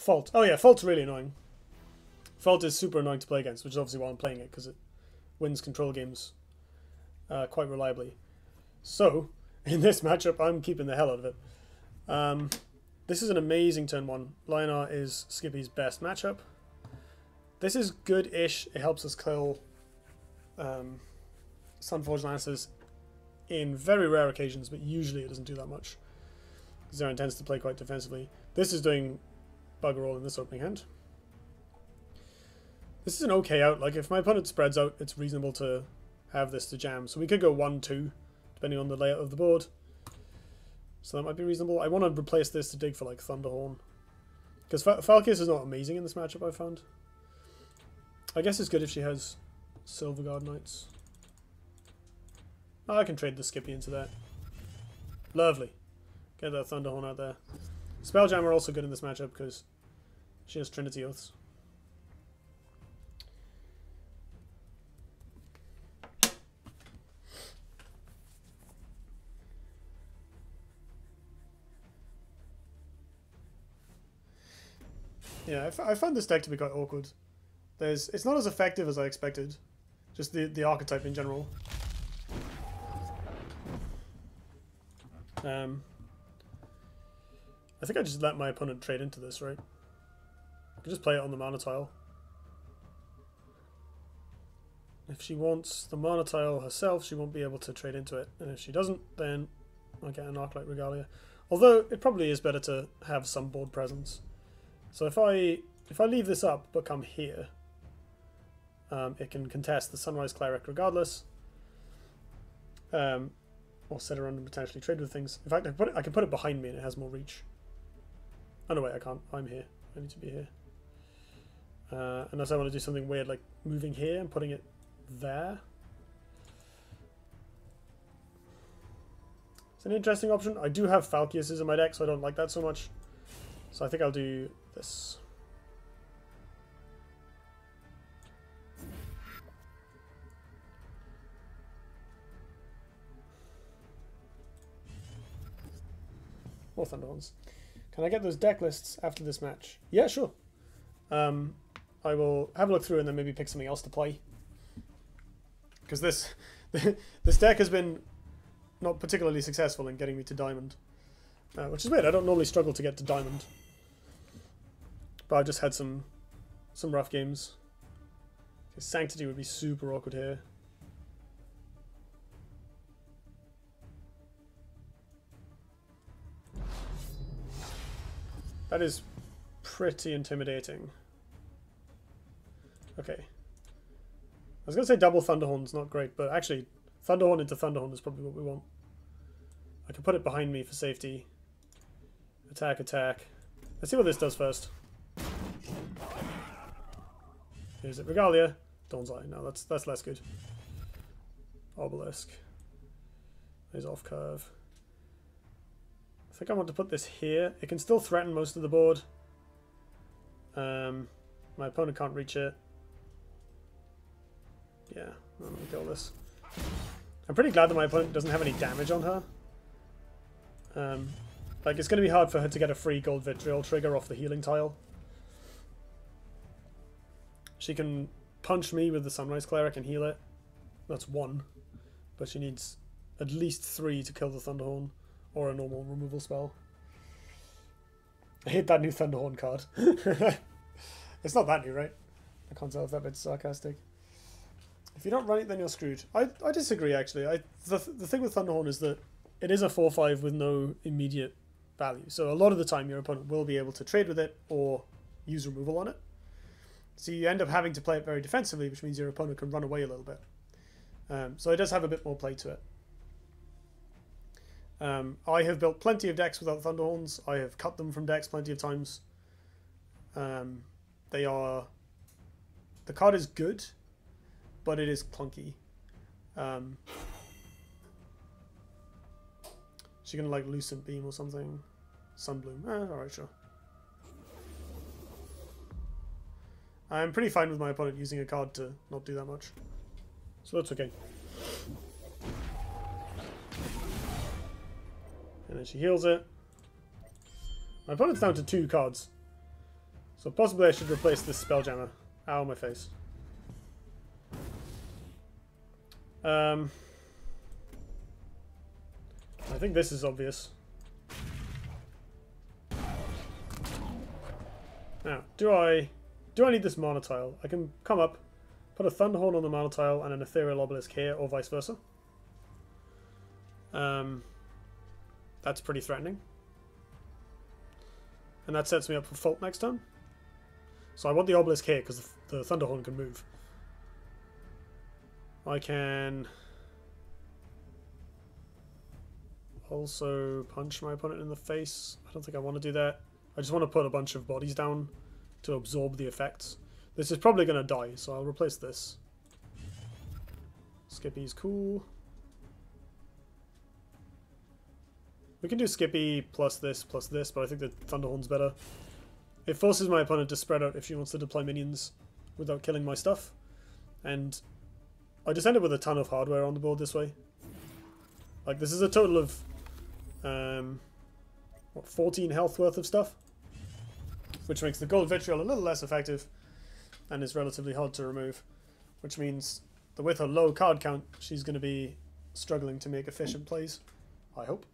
Fault. Oh yeah, Fault's really annoying. Fault is super annoying to play against, which is obviously why I'm playing it, because it wins control games quite reliably. So, in this matchup, I'm keeping the hell out of it. This is an amazing turn 1. Lionar is Skippy's best matchup. This is good-ish. It helps us kill Sunforged Lancers in very rare occasions, but usually it doesn't do that much. Zir'an tends to play quite defensively. This is doing bugger all in this opening hand. This is an okay out. Like, if my opponent spreads out, it's reasonable to have this to jam. So we could go 1-2, depending on the layout of the board. So that might be reasonable. I want to replace this to dig for, like, Thunderhorn. Because Falkius is not amazing in this matchup, I found. I guess it's good if she has Silverguard Knights. Oh, I can trade the Skippy into that. Lovely. Get that Thunderhorn out there. Spelljammer are also good in this matchup because she has Trinity Oaths. Yeah, I found this deck to be quite awkward. It's not as effective as I expected. Just the archetype in general. I think I just let my opponent trade into this, right? I can just play it on the mana tile. If she wants the mana tile herself, she won't be able to trade into it. And if she doesn't, then I'll get an Arclight Regalia. Although, it probably is better to have some board presence. So if I leave this up, but come here, it can contest the Sunrise Cleric regardless. Or sit around and potentially trade with things. In fact, I can put it behind me and it has more reach. Oh no, wait, I can't. I'm here. I need to be here. Unless I want to do something weird like moving here and putting it there. It's an interesting option. I do have Falkiuses in my deck, so I don't like that so much. So I think I'll do this. More Thunderhorns. Can I get those deck lists after this match? Yeah, sure. I will have a look through and then maybe pick something else to play. Because this deck has been not particularly successful in getting me to Diamond. Which is weird. I don't normally struggle to get to Diamond. But I've just had some rough games. Sanctity would be super awkward here. That is pretty intimidating. Okay. I was going to say double Thunderhorn's not great, but actually Thunderhorn into Thunderhorn is probably what we want. I can put it behind me for safety. Attack, attack. Let's see what this does first. Is it Regalia? Dawn's Eye. No, that's less good. Obelisk. Is off curve. I think I want to put this here. It can still threaten most of the board. My opponent can't reach it. Yeah, I'm going to kill this. I'm pretty glad that my opponent doesn't have any damage on her. Like, it's going to be hard for her to get a free Gold Vitriol trigger off the healing tile. She can punch me with the Sunrise Cleric and heal it. That's 1. But she needs at least 3 to kill the Thunderhorn. Or a normal removal spell. I hate that new Thunderhorn card. It's not that new, right? I can't tell if that bit's sarcastic. If you don't run it, then you're screwed. I disagree, actually. The thing with Thunderhorn is that it is a 4/5 with no immediate value. So a lot of the time your opponent will be able to trade with it or use removal on it. So you end up having to play it very defensively, which means your opponent can run away a little bit. So it does have a bit more play to it. I have built plenty of decks without Thunderhorns. I have cut them from decks plenty of times. The card is good, but it is clunky. She gonna like Lucent Beam or something? Sunbloom. Alright, sure. I'm pretty fine with my opponent using a card to not do that much. So that's okay. And then she heals it. My opponent's down to 2 cards. So possibly I should replace this Spelljammer. Ow, my face. I think this is obvious. Now, do I need this mana tile? I can come up, put a Thunderhorn on the mana tile and an Ethereal Obelisk here, or vice versa. That's pretty threatening. And that sets me up for Fault next turn. So I want the Obelisk here because the Thunderhorn can move. I can also punch my opponent in the face. I don't think I want to do that. I just want to put a bunch of bodies down to absorb the effects. This is probably going to die, so I'll replace this. Skippy's cool. We can do Skippy plus this, but I think the Thunderhorn's better. It forces my opponent to spread out if she wants to deploy minions without killing my stuff. And I just end up with a ton of hardware on the board this way. Like, this is a total of, 14 health worth of stuff. Which makes the Gold Vitriol a little less effective and is relatively hard to remove. Which means that with her low card count, she's going to be struggling to make efficient plays. I hope.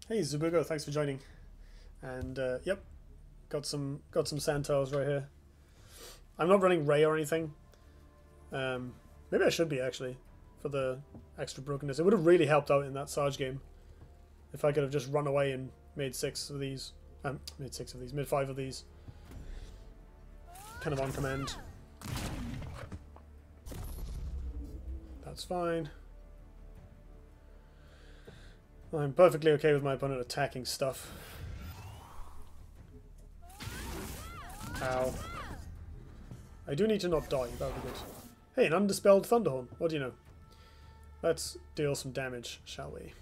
Hey Zubugo, thanks for joining. And yep, got some sand tiles right here. I'm not running Ray or anything. Maybe I should be actually for the extra brokenness. It would have really helped out in that Sarge game if I could have just run away and made 6 of these. Made 5 of these. Kind of on command. That's fine. I'm perfectly okay with my opponent attacking stuff. Ow. I do need to not die, that would be good. Hey, an undispelled Thunderhorn. What do you know? Let's deal some damage, shall we?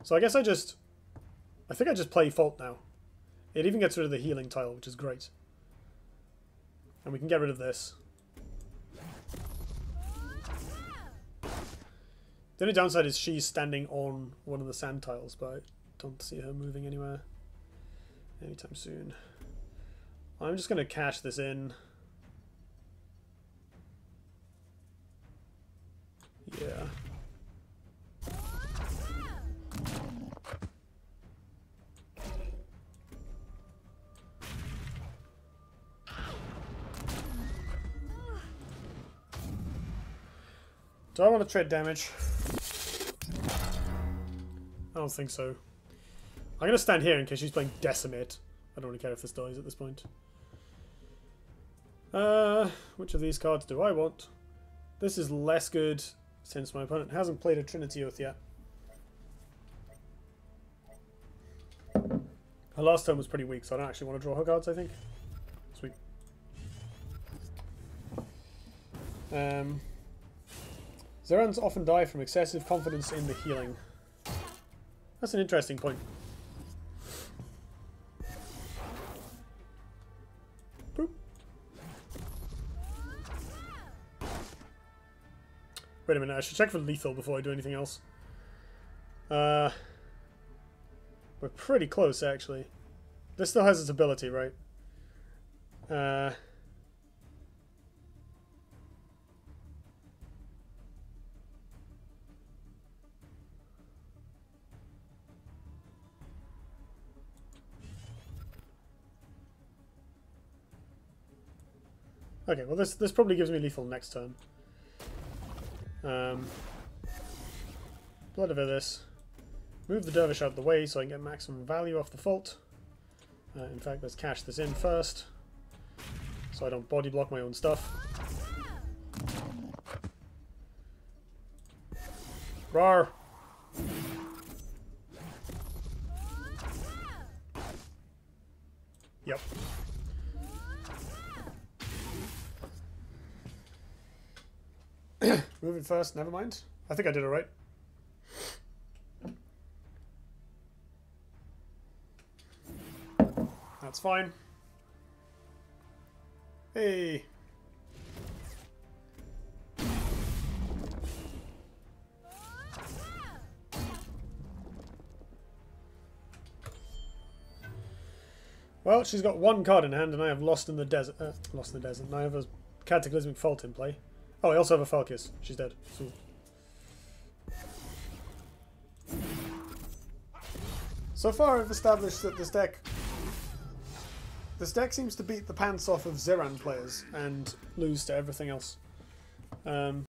So I guess I think I just play Fault now. It even gets rid of the healing tile, which is great. And we can get rid of this. The only downside is she's standing on one of the sand tiles, but I don't see her moving anywhere anytime soon. I'm just going to cash this in. Yeah. Do I want to trade damage? I don't think so. I'm going to stand here in case she's playing Decimate. I don't really care if this dies at this point. Which of these cards do I want? This is less good since my opponent hasn't played a Trinity Oath yet. Her last turn was pretty weak, so I don't actually want to draw her cards, I think. Sweet. Zir'ans often die from excessive confidence in the healing. That's an interesting point. Boop. Wait a minute, I should check for lethal before I do anything else. We're pretty close, actually. This still has its ability, right? Okay, well this probably gives me lethal next turn. Blood over this. Move the Dervish out of the way so I can get maximum value off the Fault. In fact, let's cash this in first, so I don't body block my own stuff. Rawr! Yep. Move it first, never mind. I think I did it right. That's fine. Hey. Well, she's got one card in hand, and I have Lost in the Desert. Lost in the Desert. And I have a Cataclysmic Fault in play. Oh, I also have a Falkis. She's dead. So far, I've established that this deck seems to beat the pants off of Zir'an players and lose to everything else.